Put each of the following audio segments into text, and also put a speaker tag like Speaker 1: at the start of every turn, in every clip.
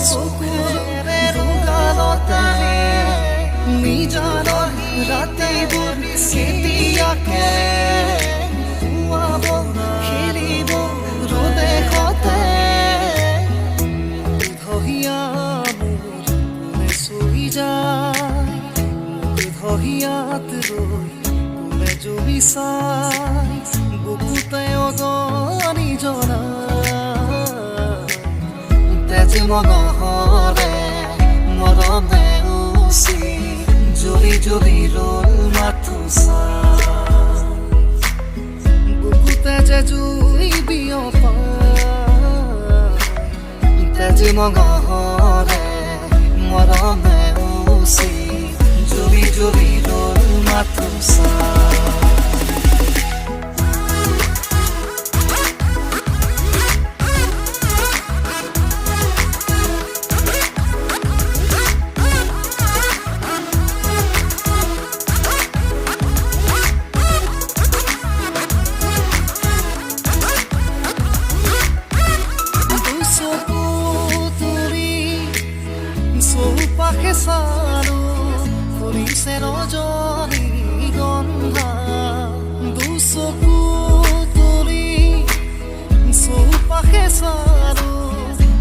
Speaker 1: চকুৰে ৰুগালতে নিজান ৰাতিবোৰ কেতিয়াকে পুৱাব খেলিব ৰ'দে সতে ধহিয়া মোৰ কোনে চুই যায় ধহিয়াত ৰৈ কোনে জুমি চাই বুকুতে অগনি জনা তেজি মগহৰে মৰমে উচি জুৰি জুৰি ৰ'ল মাথো চাই বুকুতে যে জুই বিয়পা তেজি মগহৰে মৰমে উচি জুৰি জুৰি ৰ'ল মাথো চাই চৌপাশে চালো ফুৰিছে ৰজনী গন্ধা দুচকু তুলি চৌপাশে চালো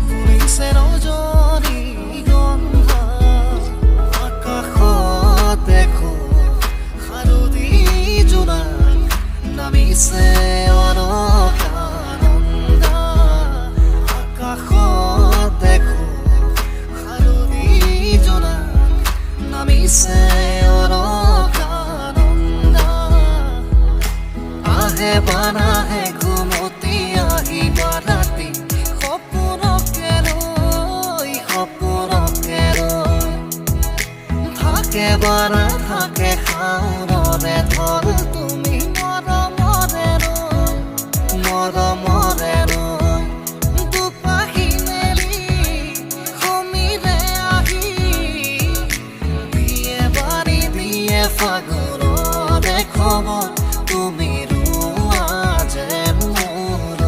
Speaker 1: ফুৰিছে ৰজনী গন্ধা আকাশত দেখো হালধি জোনাক নামিছে অলকানন্দা আকাশত দেখো নামিছে অলকানন্দা আহে বানাহে ঘুমতি আহিবা ৰাতি সপোনকে ৰৈ থাকে বাৰা থাকে সাউৰৰে ধৰ তুমি মৰমৰে ৰৈ দুপাহি মেলি সমীৰে আহি ফাগুনৰে খবৰ তুমি ৰোৱা যেন মোৰ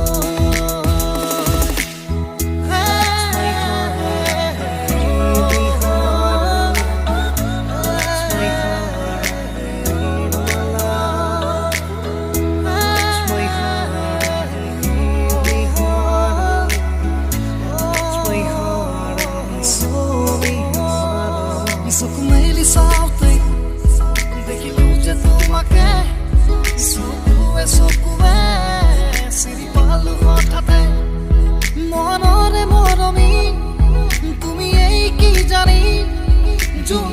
Speaker 1: চকু মেলি চাওঁতে দেখিলো যে তোমাকে চকুৱে চিনি পালো হঠাতে মনৰে মৰমী তুমি এই কি জানি যোন